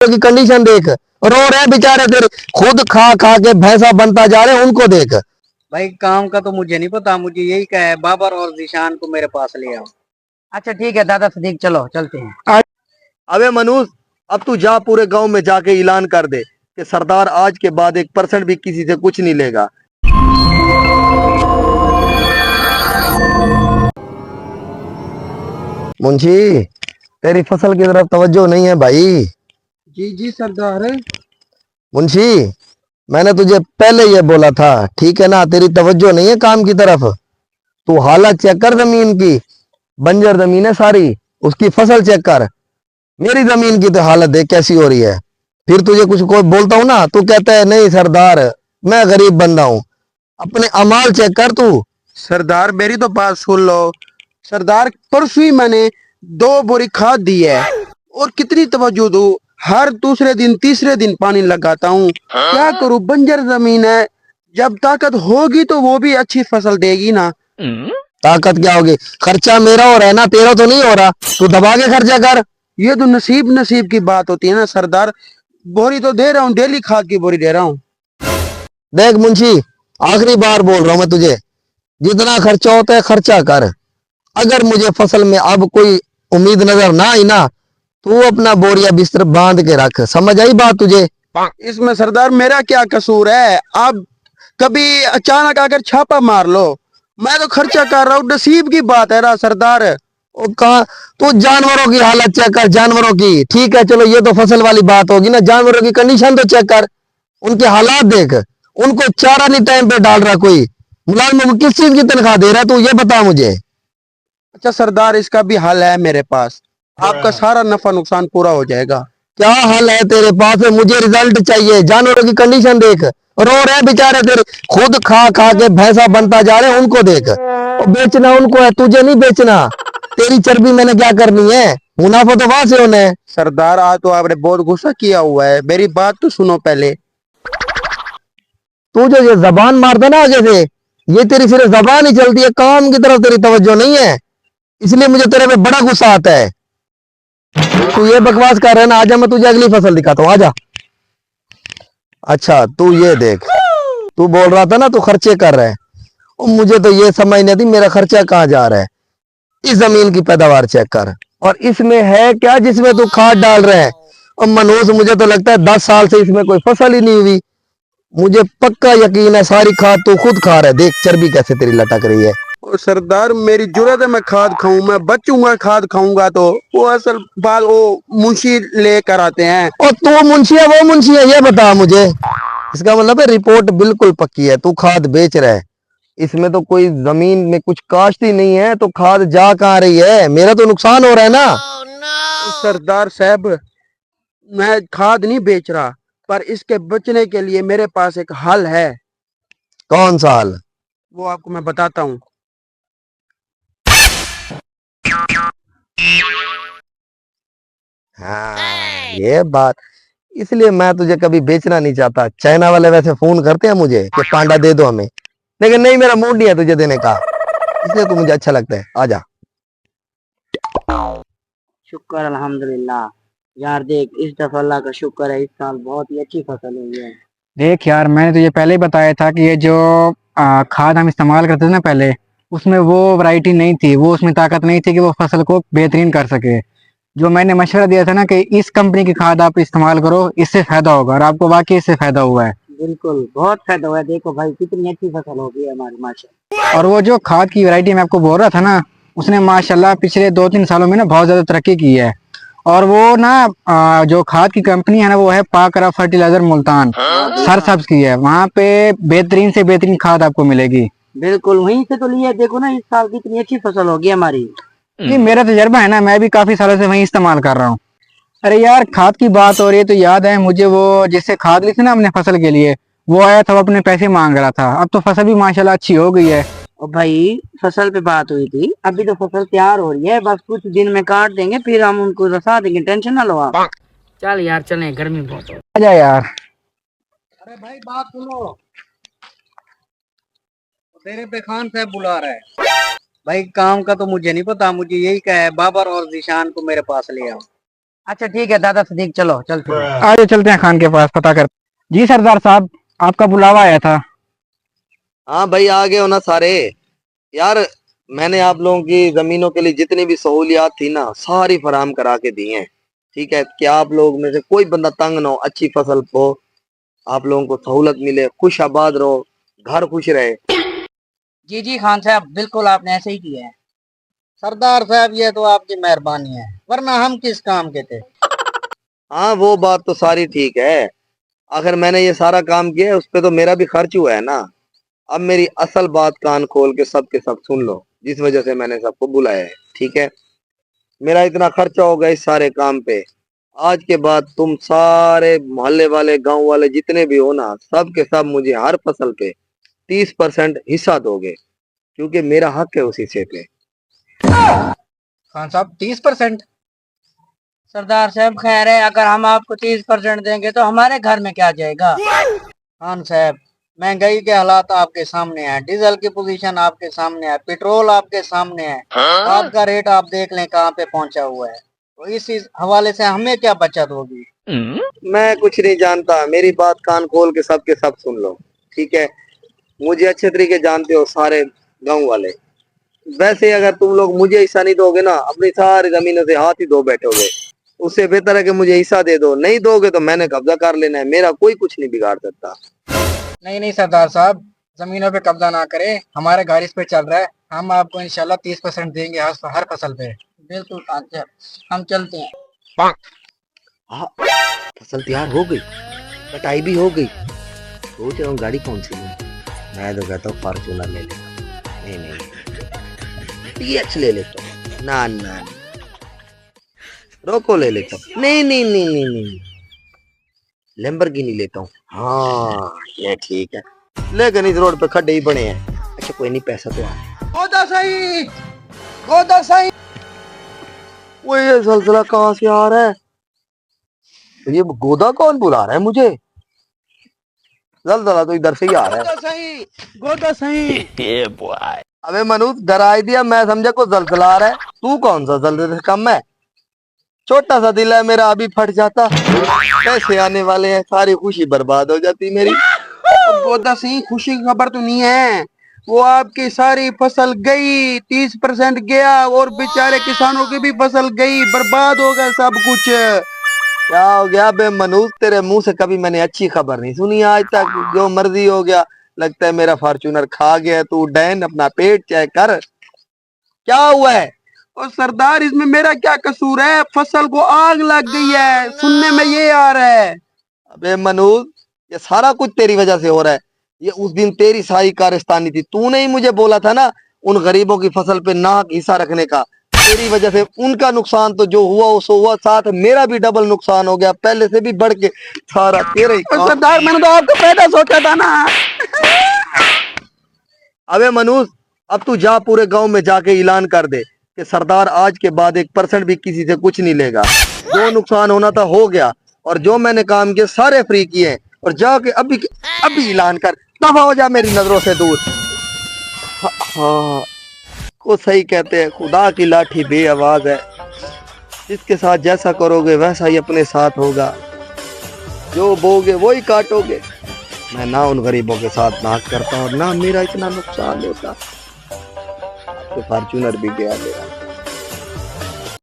की कंडीशन देख, रो रहे बेचारे तेरे, खुद खा खा के भैंसा बनता जा रहे, उनको देख। भाई काम का तो मुझे नहीं पता, मुझे यही कहा है बाबर और जीशान को मेरे पास ले आओ। अच्छा ठीक है दादा सदीक, चलो चलते हैं। अबे मनुष, अब तू जा पूरे गांव में जाके ऐलान कर दे कि सरदार आज के बाद 1% भी किसी से कुछ नहीं लेगा। मुंशी, तेरी फसल की तरफ तवज्जो नहीं है भाई। जी जी सरदार। मुंशी, मैंने तुझे पहले ये बोला था, ठीक है ना? तेरी तवज्जो नहीं है काम की तरफ। तू हालत चेक कर जमीन की, बंजर जमीन है सारी, उसकी फसल चेक कर। मेरी जमीन की तो हालत देख कैसी हो रही है। फिर तुझे कुछ कोई बोलता हूं ना, तू कहता है नहीं सरदार, मैं गरीब बंदा हूं। अपने अमाल चेक कर तू। सरदार मेरी तो बात सुन लो। सरदार परसों ही मैंने 2 बोरी खाद दी है, और कितनी तवज्जो दूं, हर दूसरे दिन तीसरे दिन पानी लगाता हूँ। क्या करूँ, बंजर जमीन है। जब ताकत होगी तो वो भी अच्छी फसल देगी ना। ताकत क्या होगी? खर्चा मेरा हो रहा है ना, तेरा तो नहीं हो रहा। तू दबा के खर्चा कर। ये तो नसीब नसीब की बात होती है ना सरदार। बोरी तो दे रहा हूँ, डेली खाद की बोरी दे रहा हूँ। देख मुंशी, आखिरी बार बोल रहा हूं मैं तुझे, जितना खर्चा होता है खर्चा कर। अगर मुझे फसल में अब कोई उम्मीद नजर ना आई ना, तू अपना बोरिया बिस्तर बांध के रख। समझ आई बात तुझे? इसमें सरदार मेरा क्या कसूर है? आप कभी अचानक आकर छापा मार लो। मैं तो खर्चा कर रहा हूँ, नसीब की बात है ना सरदार। वो कहा, तू जानवरों की हालत चेक कर, जानवरों की। ठीक है चलो, ये तो फसल वाली बात होगी ना, जानवरों की कंडीशन तो चेक कर, उनके हालात देख। उनको चारा नहीं टाइम पे डाल रहा कोई, मुलाजमों को किस चीज की तनख्वाह दे रहा है, तू ये बता मुझे। अच्छा सरदार, इसका भी हल है मेरे पास। आपका सारा नफा नुकसान पूरा हो जाएगा। क्या हाल है तेरे पास? मुझे रिजल्ट चाहिए। जानवरों की कंडीशन देख, रो रहे बेचारे तेरे, खुद खा खा के भैंसा बनता जा रहे, उनको देख। और बेचना उनको है, तुझे नहीं बेचना। तेरी चर्बी मैंने क्या करनी है? मुनाफा तो वहां से होना है। सरदार आज तो आपने बहुत गुस्सा किया हुआ है, मेरी बात तो सुनो पहले। तू जो ये जबान मारता ना आगे से, ये तेरी सिर्फ जबान ही चलती है, काम की तरफ तेरी तवज्जो नहीं है, इसलिए मुझे तेरे पे बड़ा गुस्सा आता है। तू ये बकवास कर रहा है ना, आजा मैं तुझे अगली फसल दिखाता हूँ, आजा। अच्छा तू ये देख, तू बोल रहा था ना तू खर्चे कर रहा है, और मुझे तो ये समझ नहीं आती मेरा खर्चा कहाँ जा रहा है। इस जमीन की पैदावार चेक कर, और इसमें है क्या जिसमें तू खाद डाल रहे है? और मनोज, मुझे तो लगता है 10 साल से इसमें कोई फसल ही नहीं हुई। मुझे पक्का यकीन है सारी खाद तू खुद खा रहा है। देख चर्बी कैसे तेरी लटक रही है। और सरदार मेरी जुर्रत है, मैं खाद खाऊं, मैं बचूंगा खाद खाऊंगा तो। वो असल बात वो मुंशी लेकर आते हैं। और तू मुंशी है वो मुंशी है, ये बता मुझे। इसका मतलब है रिपोर्ट बिल्कुल पक्की है, तू खाद बेच रहा है, इसमें तो कोई जमीन में कुछ काश्त ही नहीं है, तो खाद जा कहाँ रही है? मेरा तो नुकसान हो रहा है ना। तो सरदार साहब, मैं खाद नहीं बेच रहा, पर इसके बचने के लिए मेरे पास एक हल है। कौन सा हाल? वो आपको मैं बताता हूँ। हाँ ये बात, इसलिए मैं तुझे कभी बेचना नहीं चाहता। चाइना वाले वैसे फोन करते हैं मुझे कि पांडा दे दो हमें, लेकिन नहीं, मेरा मूड नहीं है तुझे देने का, इसलिए तू मुझे अच्छा लगता है, आजा। शुक्र अल्हम्दुलिल्लाह। यार देख, इस दफा अल्लाह का शुक्र है, इस साल बहुत ही अच्छी फसल हुई है। देख यार, मैंने तुझे पहले ही बताया था कि ये जो खाद हम इस्तेमाल करते थे ना पहले, उसमें वो वैरायटी नहीं थी, वो उसमें ताकत नहीं थी कि वो फसल को बेहतरीन कर सके। जो मैंने मशवरा दिया था ना कि इस कंपनी की खाद आप इस्तेमाल करो, इससे फायदा होगा, और आपको वाकई इससे फायदा हुआ है। बिल्कुल बहुत फायदा हुआ है। देखो भाई कितनी अच्छी फसल हो गई है हमारी माशा। और वो जो खाद की वैरायटी मैं आपको बोल रहा था ना, उसने माशाल्लाह पिछले 2-3 सालों में ना बहुत ज्यादा तरक्की की है। और वो ना जो खाद की कंपनी है ना, वो है पाकरा फर्टिलाइजर मुल्तान, सरसब्ज की है। वहाँ पे बेहतरीन से बेहतरीन खाद आपको मिलेगी। बिल्कुल वहीं से तो लिया। देखो ना इस साल कितनी अच्छी फसल होगी हमारी। ये मेरा तजर्बा है ना, मैं भी काफी सालों से वही इस्तेमाल कर रहा हूँ। अरे यार, खाद की बात हो रही है तो याद है मुझे, वो जिससे खाद ली थी ना अपने फसल के लिए, वो आया था, वो अपने पैसे मांग रहा था। अब तो फसल भी माशाल्लाह अच्छी हो गई है। और भाई फसल पे बात हुई थी, अभी तो फसल तैयार हो रही है, बस कुछ दिन में काट देंगे, फिर हम उनको रसा देंगे, टेंशन ना लो आप। चल यार चलें, गर्मी बहुत हो। आजा यार। अरे भाई बात सुनो, तेरे पे खान साहब बुला रहा है। भाई काम का तो मुझे नहीं पता, मुझे यही कहा है बाबर और जीशान को मेरे पास ले आओ। अच्छा ठीक है दादा सदीक, चलो चलते हैं। आइए चलते हैं खान के पास, पता कर। जी सरदार साहब, आपका बुलावा आया था। हाँ भाई, आ गए हो ना सारे। यार, मैंने आप लोगों की जमीनों के लिए जितनी भी सहूलियात थी ना, सारी फराहम करा के दी हैं। ठीक है, कि आप लोग में से कोई बंदा तंग ना हो, अच्छी फसल हो, आप लोगों को सहूलत मिले, खुश आबाद रहो, घर खुश रहे। जी जी खान साहब, बिल्कुल आपने ऐसे ही किया है। सरदार साहब ये तो आपकी मेहरबानी है, वरना हम किस काम के थे। हाँ, वो बात तो सारी ठीक है। आखिर मैंने ये सारा काम किया है, उस पे तो मेरा भी खर्च हुआ है ना। अब मेरी असल बात कान खोल के सब के सब सुन लो, जिस वजह से मैंने सबको बुलाया है। ठीक है, मेरा इतना खर्चा होगा इस सारे काम पे। आज के बाद तुम सारे मोहल्ले वाले, गांव वाले जितने भी हो ना, सब के सब मुझे हर फसल पे 30% हिस्सा दोगे, क्योंकि मेरा हक है उस हिस्से पे। खान साहब 30%? सरदार साहब खैर है, अगर हम आपको 30% देंगे तो हमारे घर में क्या जाएगा। खान साहब, महंगाई के हालात आपके सामने है, डीजल की पोजीशन आपके सामने है, पेट्रोल आपके सामने है, आपका रेट आप देख लें कहाँ पे पहुंचा हुआ है। तो इस हवाले से हमें क्या बचत होगी। मैं कुछ नहीं जानता, मेरी बात कान खोल के सब सुन लो। ठीक है, मुझे अच्छे तरीके जानते हो सारे गांव वाले। वैसे अगर तुम लोग मुझे हिस्सा नहीं दोगे ना, अपनी सारी जमीनों से हाथ ही धो बैठोगे। उससे बेहतर है कि मुझे हिस्सा दे दो। नहीं दोगे तो मैंने कब्जा कर लेना है, मेरा कोई कुछ नहीं बिगाड़ सकता। नहीं नहीं सरदार साहब, जमीनों पे कब्जा ना करें, हमारे घर इस पे चल रहा है। हम आपको इंशाल्लाह 30% देंगे हर फसल पे। बिल्कुल खान साहब, हम चलते हैं। हाँ, फसल तैयार हो गई, कटाई भी हो गई। सोच रहा हूँ गाड़ी कौन सी लूं। मैं तो कहता हूँ फॉर्च्यूनर ले लेता। नहीं, TX ले लेता हूँ। ना, रोको ले लेता हूँ। नहीं, लैम्बोर्गिनी लेता हूँ। हाँ, ये ठीक है, लेकिन इस रोड पे खड्डे ही बने हैं। अच्छा कोई नहीं, पैसा तो आ। गोदा सही। वो ये सिलसिला कहाँ से आ रहा है? ये गोदा कौन बुला रहा है मुझे? जलजला तो इधर से ही आ रहा है। गोदा सही। अबे मनुष्य, डराई दिया, मैं समझा को जलजला आ रहा है। तू कौन सा जलजले से कम है? छोटा सा दिल है मेरा, अभी फट जाता। पैसे आने वाले हैं, सारी खुशी बर्बाद हो जाती मेरी। गोदा सही, खुशी की खबर तो नहीं है। वो आपकी सारी फसल गई, 30% गया, और बेचारे किसानों की भी फसल गई, बर्बाद हो गया सब कुछ। क्या हो गया बे मनुष्य, तेरे मुंह से कभी मैंने अच्छी खबर नहीं सुनी आज तक। जो मर्जी हो गया, लगता है मेरा फॉर्च्यूनर खा गया। तू डैन अपना पेट चेक कर, क्या हुआ है? और सरदार, इसमें मेरा क्या कसूर है? फसल को आग लग गई है, सुनने में ये आ रहा है। अबे मनुष्य, ये सारा कुछ तेरी वजह से हो रहा है। ये उस दिन तेरी सारी कारस्तानी थी। तूने ही मुझे बोला था ना उन गरीबों की फसल पे ना हिस्सा रखने का। तेरी वजह से उनका नुकसान तो जो हुआ वो सो हुआ, साथ मेरा भी डबल नुकसान हो गया, पहले से भी बढ़ के। सारा तेरा ही और काम। सरदार, मैंने तो आपको पहले सोचा था ना। अबे मनुष्य, अब तू जा, पूरे गांव में जाके ऐलान कर दे कि सरदार आज के बाद 1% भी किसी से कुछ नहीं लेगा। जो नुकसान होना था हो गया, और जो मैंने काम किए सारे फ्री किए। और जाके अभी ऐलान कर, दफा हो जा मेरी नजरों से दूर। हाँ, को सही कहते हैं, खुदा की लाठी बे आवाज है। जिसके साथ जैसा करोगे वैसा ही अपने साथ होगा। जो बोगे वही काटोगे। मैं ना उन गरीबों के साथ नाक करता हूँ, और ना मेरा इतना नुकसान होता। तो फॉर्च्यूनर भी गया मेरा।